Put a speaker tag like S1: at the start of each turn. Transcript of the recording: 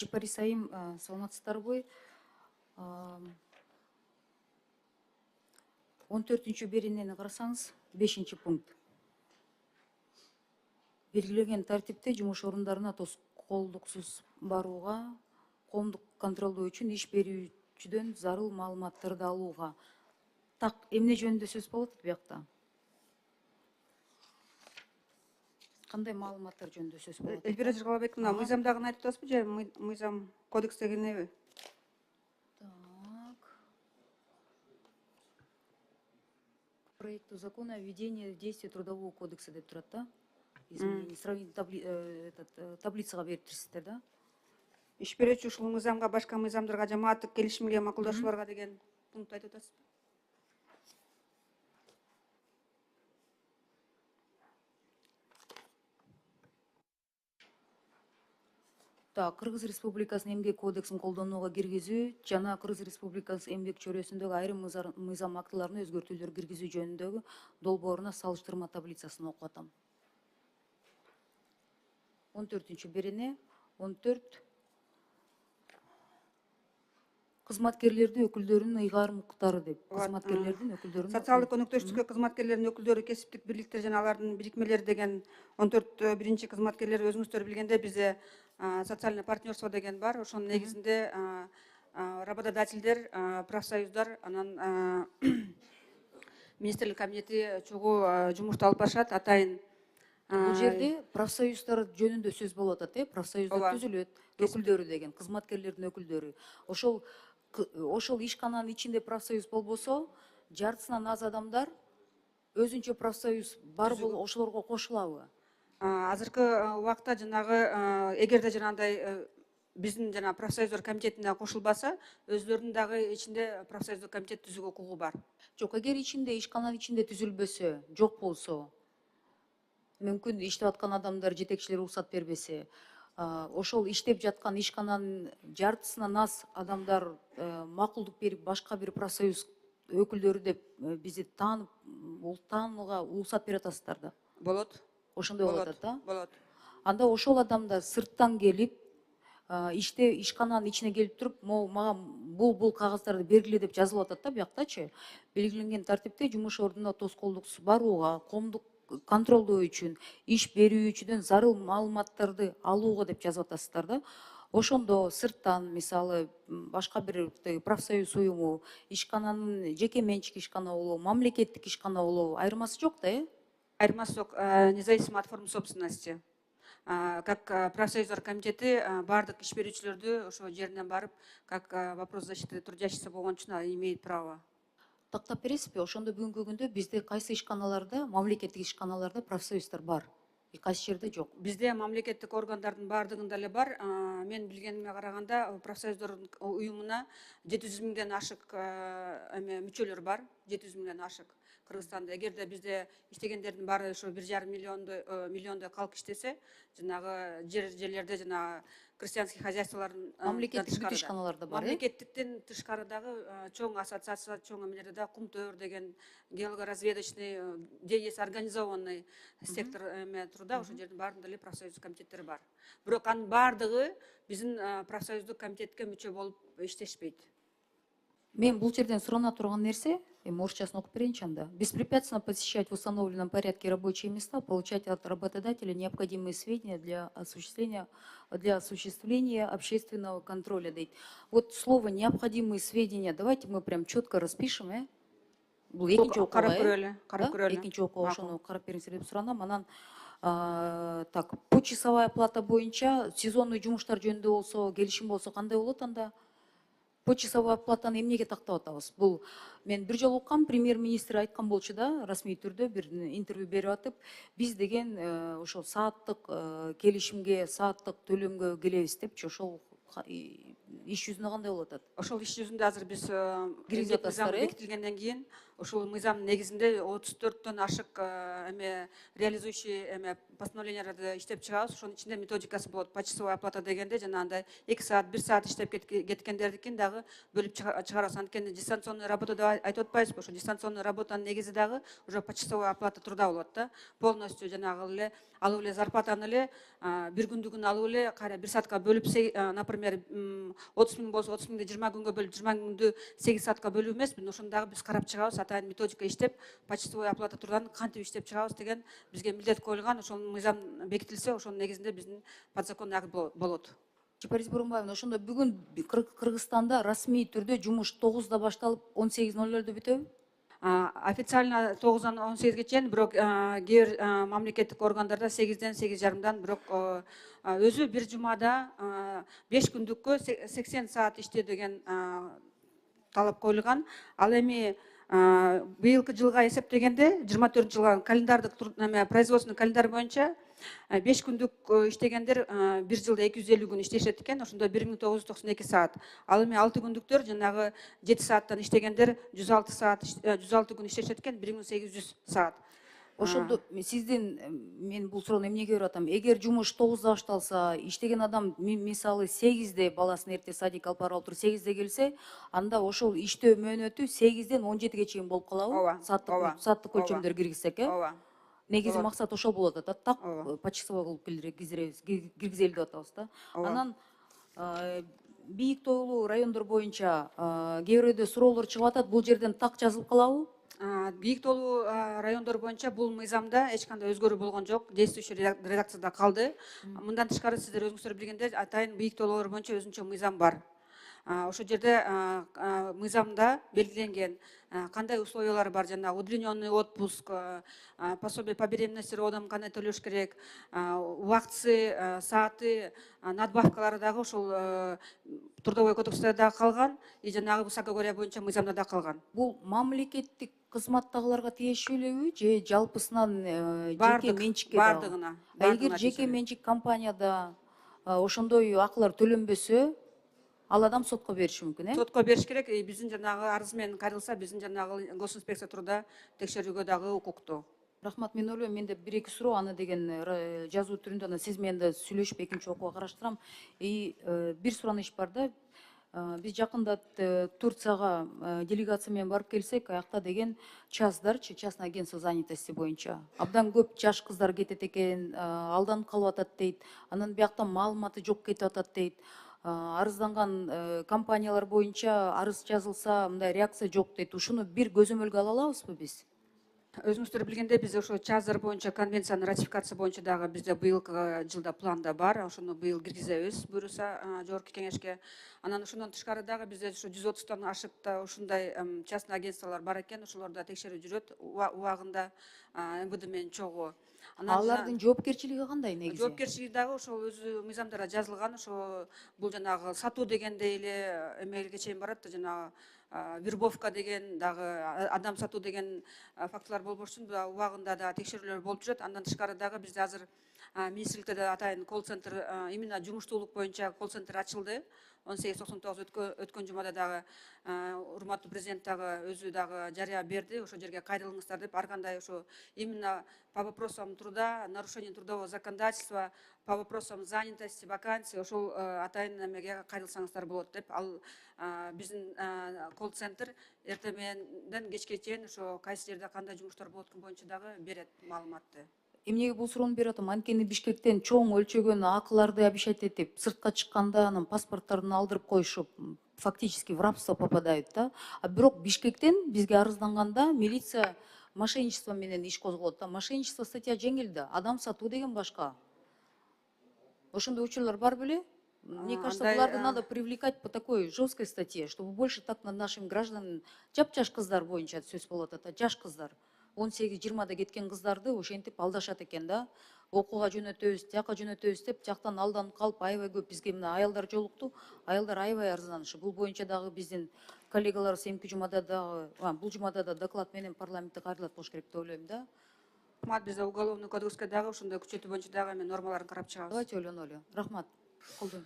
S1: Парисайым, саламатсыздарбы? 14 беренени карасаңыз, 5 пункт. Белгилеген тартипте жумуш орундарына тоскоолдуксуз барууга, коомдук контролдоо үчүн иш берүүчүдөн зарыл маалыматтарды алууга. Так эмне жөнүндө сөз болот буякта? Кандай маалыматтар жөнүндө сөз болот?
S2: Эльвира Жыргалбек, мына мыйзамдагыны айтып атасызбы же мыйзам кодекстегинеби?
S1: Так. Проекту закона о введении в действие Трудового кодекса деп турат да? Изменение, таблицага берип турсуздар да?
S2: Иш берүүчү ушул мыйзамга башка мыйзамдарга жамааттык келишимге макулдашууларга деген пункт айтып атасызбы?
S1: Так, Кыргыз Республикасынын эмгек кодексин колдонууга киргизүү жана Кыргыз Республикасы эмгек чөйрөсүндөгү айрым мыйзам актыларына өзгөртүүлөр киргизүү жөнүндөгү долбооруна салыштырма таблицасын окуп атам. 14 берене 14 кызматкерлердин өкүлдөрүнүн ыйгарым укуктары деп. Кызматкерлердин өкүлдөрүнүн
S2: Социалдык өнөктөштүккө кызматкерлердин өкүлдөрү, кесиптик бирликтер жана алардын бирикмелери деген 14 биринчи кызматкерлер өзүңүздөр билгендей бизде социальный партнерство деген бар. Ошонун негизинде работодательдер, профсоюздар, анан министрлик кабинети чогуу жумушту алып барышат. Атайын
S1: Бул жерде профсоюздар жөнүндө сөз болуп атат, профсоюздар түзүлөт, өкүлдөрү деген, кызматкерлердин өкүлдөрү. Ошол ишкананын ичинде профсоюз болбосо, жартысынан аз адамдар өзүнчө профсоюз бар болуп ошолорго кошулабы?
S2: Азыркы убакта жанагы эгерде жанагындай биздин жана профсоюздар комитетине кошулбаса, өзлөрүнүн дагы ичинде профсоюздук комитет түзүүгө укугу бар.
S1: Жок, эгер ичинде ишкананын ичинде түзүлбөсө, жок болсо, мүмкүн иштеп аткан адамдар жетекчилери уруксат бербесе, ошол иштеп жаткан ишкананын жартысынан аз адамдар макулдук берип башка бир профсоюз өкүлдөрү деп бизди таанууга уруксат берип атасыздар да?
S2: Болот.
S1: Ошондой болуп атат да?
S2: Болот.
S1: Анда ошол адамдар сырттан келип, ишкананын ичине келип туруп, мага бул кагаздарды бергиле деп жазылып атат да буяктачы. Белгиленген тартипте жумуш ордуна тоскоолдуксуз барууга, коомдук контролдоо үчүн иш берүүчүдөн зарыл маалыматтарды алууга деп жазып атасыздар да. Ошондо сырттан, мисалы, башка бир профсоюз уюму, ишкананын жеке менчик ишкана болобу, мамлекеттик ишкана болобу, айырмасы жок да,
S2: Айырмасы жок, независимо от формы собственности. Как профсоюздар комитети бардык иш берүүчүлөрдү ошо жеринен барып, как вопрос защиты трудящихся болгон үчүн имеет право.
S1: Тактап бересизби? Ошондо бүгүнкү күндө бизде кайсы ишканаларда, мамлекеттик ишканаларда профсоюздар бар, кайсы жерде жок?
S2: Бизде мамлекеттик органдардын бардыгында эле бар. Мен билгениме караганда профсоюздар уюмуна 700 миңден ашык мүчөлөр бар. 700 миңден ашык Кыргызстанда. Эгерде бизде иштегендердин баары ошо 1,5 миллиондой калк иштесе, жанагы жерлерде жана крестьянский хозяйстволордун
S1: Мамлекеттик бүт ишканаларда бар,
S2: мамлекеттиктен тышкары дагы чоң ассоциация, чоң эмелерде да Кумтөр деген геологоразведочный, где есть организованный сектор труда, ошол жердин баарында эле профсоюздук комитеттер бар. Бирок анын баардыгы биздин профсоюздук комитетке мүчө болуп иштешпейт.
S1: Мен бул жерден сурана турган нерсе, орусчасын окуп берейинчи анда. Беспрепятственно посещать в установленном порядке рабочие места, получать от работодателя необходимые сведения для осуществления общественного контроля. Вот слово «необходимые сведения» давайте мы прям четко распишем, Бул экинчи окууга,
S2: карап көрөлү.
S1: Экинчи окууга ошону карап бериңиздер деп суранам. Анан так, почасовая плата боюнча сезонный жумуштар жөнүндө болсо, келишим болсо кандай болот анда? Почасовая платаны эмнеге тактап атабыз? Бул мен бир жолу уккам, премьер-министр айткан болчу да, расмий түрдө бир интервью берип атып, биз деген ошол сааттык келишимге, сааттык төлөмгө келебиз депчи. Ошол иш жүзүндө кандай болуп атат?
S2: Ошол иш жүзүндө азыр биз бекитилгенден кийин ушул мыйзамдын негизинде 34төн ашык эме реализующий эме постановленияларды иштеп чыгабыз. Ошонун ичинде методикасы болот. Почасовая оплата дегенде жанагындай 2 саат, 1 саат иштеп кеткендердикин дагы бөлүп чыгарабыз. Анткени дистанционный работа деп айтып атпайбызбы? Ошо дистанционный работанын негизи дагы уже почасовая оплата турда болот да. Полностью жанагы эле алып эле зарплатаны эле бир күндүгүн алып эле кайра 1 саатка бөлүп, например, 30 миң болсо 30 миңди 20 күнгө бөлүп, 20 күндү 8 саатка бөлүү эмеспи? Ошону дагы биз карап чыгабыз. Атайын методика иштеп, почасовая оплата турдан кантип иштеп чыгабыз деген бизге милдет коюлган. Ошол мыйзам бекитилсе, ошонун негизинде биздин подзаконный акт болот.
S1: Чапарис Бурунбаевна, ошондо бүгүн Кыргызстанда расмий түрдө жумуш 9да башталып 18:00 бүтөбү?
S2: Официально 9-дан 18-ге чейин, бирок кээ бир мамлекеттик органдарда 8-ден 8:30, бирок өзү бир жумада 5 күндүккө 80 саат иштөө деген талап коюлган. Ал эми быйылкы жылга эсептегенде, 24-жылга календардык производственный календарь боюнча 5 күндүк иштегендер бир жылда 250 күн иштешет экен. Ошондо 1992 саат. Ал эми 6 күндүктөр жанагы 7 сааттан иштегендер 106 саат, 106 күн иштешет экен, 1800 саат.
S1: Ошондо сиздин, мен бул суроону эмнеге берип атам? Эгер жумуш 9да башталса, иштеген адам мисалы 8де баласын эрте садик алып барып туруп 8де келсе, анда ошол иштөө мөөнөтү 8ден 17ге чейин болуп калабы?
S2: Ооба.
S1: Сааттык өлчөмдөр киргизсек, э?
S2: Ооба.
S1: Негизи максат ошол болот атат. Так
S2: Ооба.
S1: почасовой кылып киргизели деп атабыз да.
S2: Ооба.
S1: Анан бийик тойлуу райондор боюнча кээ бирөөдө суроолор чыгып атат. Бул жерден так жазылып калабы?
S2: Бийик тоолуу райондор боюнча бул мыйзамда эч кандай өзгөрүү болгон жок. Действующий редакцияда калды. Мындан тышкары сиздер өзүңүздөр билгендей, атайын бийик тоолор боюнча өзүнчө мыйзам бар. Ошол жерде мыйзамда белгиленген кандай условиялар бар, жана удлиненный отпуск, пособие по беременности, родам кандай төлөш керек, убактысы, сааты, надбавкалары дагы ошол трудовой кодексте дагы калган, и жанагы высокогорье боюнча мыйзамда да калган.
S1: Бул мамлекеттик кызматтагыларга тиешелүү элеби же жалпысынан жеке менчикке?
S2: Бардыгына.
S1: Эгер жеке менчик компанияда ошондой акылар төлөнбөсө, ал адам сотко бериши мүмкүн, э?
S2: Сотко бериш керек. Биздин жанагы арыз менен кайрылса, биздин жанагы госинспекция турда текшерүүгө дагы укуктуу.
S1: Рахмат, мен ойлойм, менде бир-эки суроо, аны деген жазуу түрүндө, аны сиз менен да сүйлөшүп экинчи окууга караштырам. Бир сураныч бар да. Биз жакында Турцияга делегация менен барып келсек, аякта деген частное агентство занятости боюнча абдан көп жаш кыздар кетет экен, алданып калып атат дейт. Анан биякта маалыматы жок кетип атат дейт. Арызданган компаниялар боюнча арыз жазылса, мындай реакция жок дейт. Ушуну бир көзөмөлгө ала алабызбы биз?
S2: Өзүңүздөр билгендей, биз ошо ЧАЗдар боюнча конвенциянын ратификация боюнча дагы бизде быйылкы жылда планда бар. Ошону быйыл киргизебиз, буйруса жогорку кеңешке. Анан ошондон тышкары дагы бизде ошо 130тан ашык да ушундай частный агентстволор бар экен. Ошолордо текшерүү жүрөт убагында МВД менен чогуу.
S1: Алардын жоопкерчилиги кандай негизи?
S2: Жоопкерчилиги дагы ошол өзү мыйзамдарда жазылган. Ошо бул жанагы сатуу дегендей эле эмелге чейин барат да, жанагы вербовка деген дагы, адам сатуу деген фактылар болбош үчүн убагында да текшерүүлөр болуп жүрөт. Андан тышкары дагы бизде азыр министрликте атайын колл-центр, именно жумуштуулук боюнча колл-центр ачылды. 1899 өткөн жумада дагы урматтуу президент дагы өзү дагы жарыя берди. Ошол жерге кайрылыңыздар деп, ар кандай ошо именно по вопросам труда, нарушение трудового законодательства, по вопросам занятости, вакансий, ошол атайын эмеге кайрылсаңыздар болот деп, ал биздин колл-центр эртең менен кечке чейин ошо кайсы жерде кандай жумуштар болот өткөн боюнча дагы берет маалыматты.
S1: Эмнеге бул суроону берип атам? Анткени Бишкектен чоң өлчөгөн акыларды обещать этип, сыртка чыкканда анан паспортторун алдырып коюшуп, фактически в рабство попадают да. Бирок Бишкектен бизге арызданганда милиция мошенничество менен иш козголот да. Мошенничество статья жеңил да, адам сатуу деген башка. Ошондой учурлар бар беле? Мне кажется, буларды надо привлекать по такой жесткой статье, чтобы больше так над нашим гражданам, жап-жаш кыздар боюнча сөз болот ата, жаш кыздар. 18-20да кеткен кыздарды ошентип алдашат экен да. Окууга жөнөтөбүз, тияка жөнөтөбүз деп, жактан алданып калып, аябай көп бизге мына аялдар жолукту. Аялдар аябай арызданышы. Бул боюнча дагы биздин коллегаларыбыз эмки жумада дагы, бул жумада да доклад менен парламентте кайрылат болуш керек деп ойлойм да.
S2: Рахмат, бизде уголовный кодекске дагы ошондой күчөтүү боюнча дагы нормаларын карап чыгабыз.
S1: Давайте ойлонолу. Рахмат. Колдойм.